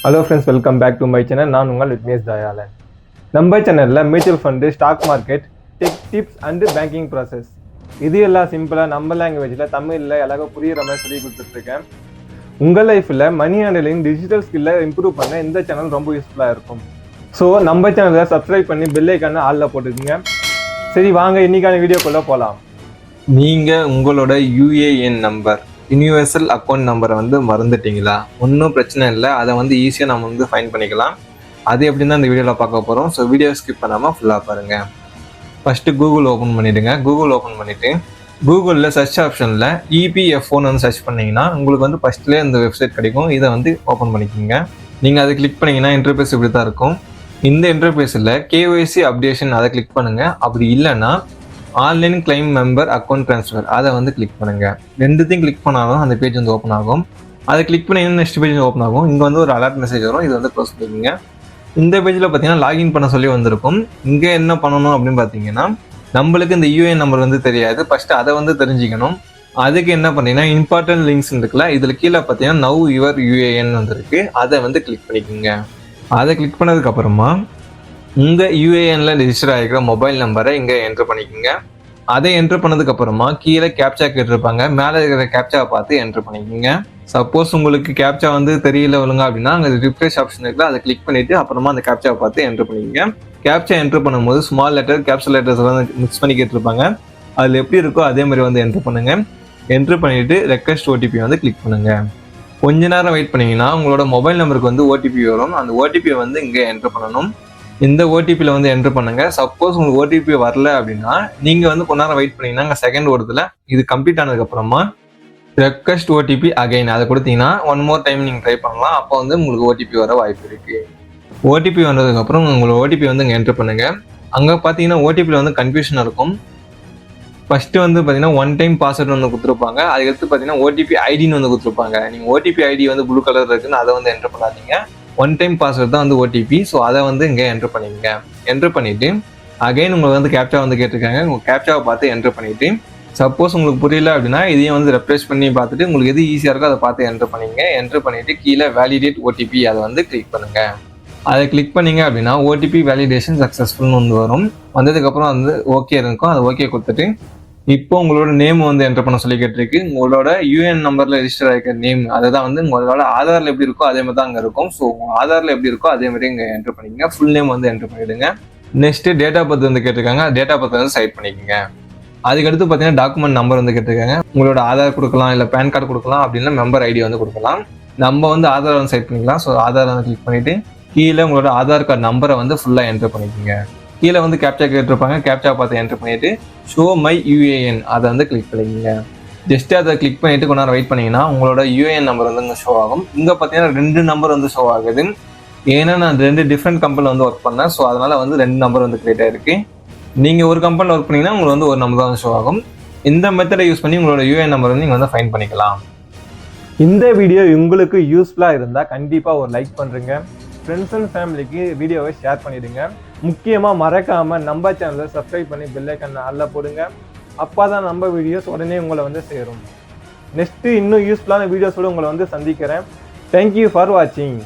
Hello friends, welcome back to my channel. நான் உங்கள் விக்னேஷ் தயாளன். நம்ம சேனலில் mutual fund, stock market, tech tips and banking process இது எல்லாம் சிம்பிளாக நம்ம லாங்குவேஜில் தமிழில் எல்லாருக்கும் புரியுற மாதிரி சொல்லி கொடுத்துட்ருக்கேன். உங்கள் லைஃப்பில் மணி ஹேண்டலிங் டிஜிட்டல் ஸ்கில்லை இம்ப்ரூவ் பண்ண இந்த சேனல் ரொம்ப யூஸ்ஃபுல்லாக இருக்கும். ஸோ நம்ம சேனலை சப்ஸ்கிரைப் பண்ணி பெல் ஐக்கான ஆளில் போட்டுக்கோங்க. சரி, வாங்க இன்னைக்கான வீடியோக்குள்ளே போகலாம். நீங்கள் உங்களோட யூஏஎன் நம்பர், யூனிவர்சல் அக்கௌண்ட் நம்பரை மறந்துட்டீங்களா? ஒன்றும் பிரச்சனை இல்லை, அதை ஈஸியாக நம்ம ஃபைண்ட் பண்ணிக்கலாம். அது எப்படின்னு தான் இந்த வீடியோவில் பார்க்க போகிறோம். ஸோ வீடியோ ஸ்கிப் பண்ணாமல் ஃபுல்லாக பாருங்கள். ஃபஸ்ட்டு கூகுள் ஓப்பன் பண்ணிவிடுங்க. கூகுள் ஓப்பன் பண்ணிவிட்டு கூகுளில் சர்ச் ஆப்ஷனில் இபிஎஃப்ஓன்னு சர்ச் பண்ணிங்கன்னா உங்களுக்கு ஃபஸ்ட்லேயே இந்த வெப்சைட் கிடைக்கும். இதை ஓப்பன் பண்ணிக்கோங்க. நீங்கள் அதை கிளிக் பண்ணிங்கன்னா இன்டர்ஃபேஸ் இப்படி தான் இருக்கும். இந்த இன்டர்ஃபேஸில் கேஒய்சி அப்டேஷன் அதை கிளிக் பண்ணுங்கள். அப்படி இல்லைன்னா online claim member account transfer அதை கிளிக் பண்ணுங்கள். ரெண்டுத்தையும் கிளிக் பண்ணாலும் அந்த பேஜ் ஓப்பன் ஆகும். அதை கிளிக் பண்ணிங்கன்னா நெக்ஸ்ட் பேஜ் ஓப்பன் ஆகும். இங்கே ஒரு அலர்ட் மெசேஜ் வரும். இது க்ளோஸ் பண்ணிக்கோங்க. இந்த பேஜில் பார்த்தீங்கன்னா லாகின் பண்ண சொல்லி வந்திருக்கும். இங்கே என்ன பண்ணணும் அப்படின்னு பார்த்தீங்கன்னா, நம்மளுக்கு இந்த யூஏஎன் நம்பர் தெரியாது. ஃபஸ்ட்டு அதை தெரிஞ்சுக்கணும். அதுக்கு என்ன பண்ணீங்கன்னா இம்பார்ட்டன்ட் லிங்க்ஸ் இருக்குல்ல, இதில் கீழே பார்த்தீங்கன்னா நவ் யுவர் யூஏஎன் வந்துருக்கு. அதை கிளிக் பண்ணிக்கோங்க. அதை கிளிக் பண்ணதுக்கப்புறமா உங்கள் யூஏஎனில் ரெஜிஸ்டர் ஆகிருக்கிற மொபைல் நம்பரை இங்கே என்ட்ரு பண்ணிக்கோங்க. அதை என்ட்ரு பண்ணதுக்கப்புறமா கீழே கேப்சா கேட்டிருப்பாங்க. மேலே இருக்கிற கேப்சாவை பார்த்து என்ட்ரு பண்ணிக்கோங்க. சப்போஸ் உங்களுக்கு கேப்சா தெரியல ஒழுங்கா அப்படின்னா அங்கே ரிஃப்ரெஷ் ஆப்ஷன் இருக்குல்ல, அதை கிளிக் பண்ணிவிட்டு அப்புறமா அந்த கேப்சாவை பார்த்து என்ட்ரு பண்ணிக்கோங்க. கேப்சா என்ட்ரு பண்ணும்போது small letter, capsule letters mix பண்ணி கேட்டிருப்பாங்க. அதில் எப்படி இருக்கோ அதே மாதிரி என்ட்ரு பண்ணுங்கள். என்ட்ரு பண்ணிவிட்டு ரெக்வெஸ்ட் ஓடிபி கிளிக் பண்ணுங்கள். கொஞ்ச நேரம் வெயிட் பண்ணிங்கன்னா உங்களோட மொபைல் நம்பருக்கு ஓடிபி வரும். அந்த ஓடிபியை இங்கே என்ட்ரு பண்ணணும். இந்த ஓடிபியில் என்ட்ரு பண்ணுங்க. சப்போஸ் உங்களுக்கு ஓடிபி வரல அப்படின்னா நீங்கள் கொஞ்ச நேரம் வெயிட் பண்ணீங்கன்னா அங்கே செகண்ட் ஓடுதில் இது கம்ப்ளீட் ஆனதுக்கப்புறமா ரெக்வெஸ்ட் ஓடிபி அகைன் அதை கொடுத்தீங்கன்னா ஒன் மோர் டைம் நீங்கள் ட்ரை பண்ணலாம். அப்போ உங்களுக்கு ஓடிபி வர வாய்ப்பு இருக்குது. ஓடிபி வந்ததுக்கப்புறம் உங்களோட ஓடிபி இங்கே என்ட்ரு பண்ணுங்கள். அங்கே பார்த்தீங்கன்னா ஓடிபியில் கன்ஃபியூஷன் இருக்கும். ஃபஸ்ட்டு பார்த்தீங்கன்னா ஒன் டைம் பாஸ்வேர்டு கொடுத்துருப்பாங்க. அதுக்கடுத்து பார்த்தீங்கன்னா ஓடிபி ஐடின்னு கொடுத்துருப்பாங்க. நீங்கள் ஓடிபி ஐடி ப்ளூ கலர் இருக்குன்னு அதை என்ட்ரு பண்ணாதீங்க. ஒன் டைம் பாஸ்வேர்டு தான் ஓடிபி. ஸோ அதை இங்கே என்ட்ரு பண்ணிக்கங்க. என்ட்ரு பண்ணிவிட்டு அகைன் உங்களுக்கு கேப்சா கேட்டிருக்காங்க. உங்கள் கேப்சாவை பார்த்து என்ட்ரு பண்ணிவிட்டு சப்போஸ் உங்களுக்கு புரியல அப்படின்னா இதையும் ரெஃப்ரெஷ் பண்ணி பார்த்துட்டு உங்களுக்கு எது ஈஸியாக இருக்கோ அதை பார்த்து என்ட்ரு பண்ணிங்க. என்ட்ரு பண்ணிவிட்டு கீழே வேலிடேட் ஓடிபி அதை கிளிக் பண்ணுங்கள். அதை கிளிக் பண்ணிங்க அப்படின்னா ஓடிபி வேலிடேஷன் சக்ஸஸ்ஃபுல்னு வரும். வந்ததுக்கப்புறம் ஓகே இருக்கும். அதை ஓகே கொடுத்துட்டு இப்போ உங்களோட நேம் என்ட்ரு பண்ண சொல்லி கேட்டிருக்கு. உங்களோட யூஎன் நம்பரில் ரெஜிஸ்டர் ஆகிருக்கிற நேம் அதை தான் உங்களோட ஆதாரில் எப்படி இருக்கோ அதே மாதிரி தான் அங்கே இருக்கும். ஸோ உங்கள் ஆதாரில் எப்படி இருக்கோ அதே மாதிரி இங்கே என்ட்ரு பண்ணிக்கங்க. ஃபுல் நேம் என்ட்ரு பண்ணிவிடுங்க. நெக்ஸ்ட்டு டேட் ஆஃப் பர்த் கேட்டிருக்காங்க. டேட் ஆஃப் பர்த் சைட் பண்ணிக்கோங்க. அதுக்கடுத்து பார்த்தீங்கன்னா டாக்குமெண்ட் நம்பர் கேட்டிருக்காங்க. உங்களோட ஆதார் கொடுக்கலாம், இல்லை பேன் கார்டு கொடுக்கலாம், அப்படின்னா மெம்பர் ஐடி கொடுக்கலாம். நம்ம ஆதார் சைட் பண்ணிக்கலாம். ஸோ ஆதார் கிளிக் பண்ணிவிட்டு கீழே உங்களோட ஆதார் கார்டு நம்பரை ஃபுல்லாக என்ட்ரு பண்ணிக்கோங்க. கீழே கேப்சா கேட்டிருப்பாங்க. கேப்சா பார்த்து என்ட்ரு பண்ணிவிட்டு ஷோ மை யூஏஎன் அதை கிளிக் பண்ணிக்கோங்க. ஜஸ்ட்டு அதை கிளிக் பண்ணிவிட்டு கொஞ்ச நேரம் வெயிட் பண்ணிங்கன்னா உங்களோட யூஏஎன் நம்பர் இங்கே ஷோ ஆகும். இங்கே பார்த்தீங்கன்னா 2 நம்பர் ஷோ ஆகுது. ஏன்னா நான் 2 டிஃப்ரெண்ட் கம்பெனியில் ஒர்க் பண்ணேன். ஸோ அதனால் 2 நம்பர் கிரியேட் ஆகிருக்கு. நீங்கள் ஒரு கம்பெனியில் ஒர்க் பண்ணிங்கன்னா உங்களுக்கு ஒரு நம்பர் தான் ஷோ ஆகும். இந்த மெத்தடை யூஸ் பண்ணி உங்களோட யூஏஎன் நம்பர் நீங்கள் ஃபைண்ட் பண்ணிக்கலாம். இந்த வீடியோ உங்களுக்கு யூஸ்ஃபுல்லாக இருந்தால் கண்டிப்பாக ஒரு லைக் பண்ணுறேங்க. ஃப்ரெண்ட்ஸ் அண்ட் ஃபேமிலிக்கு வீடியோவை ஷேர் பண்ணிவிடுங்க. முக்கியமாக மறக்காமல் நம்ம சேனலை சப்ஸ்கிரைப் பண்ணி பெல் ஐக்கான ஆளில் போடுங்க. அப்போ தான் நம்ம வீடியோஸ் உடனே உங்களை சேரும். நெக்ஸ்ட்டு இன்னும் யூஸ்ஃபுல்லான வீடியோஸோடு உங்களை சந்திக்கிறேன். தேங்க்யூ ஃபார் வாட்சிங்.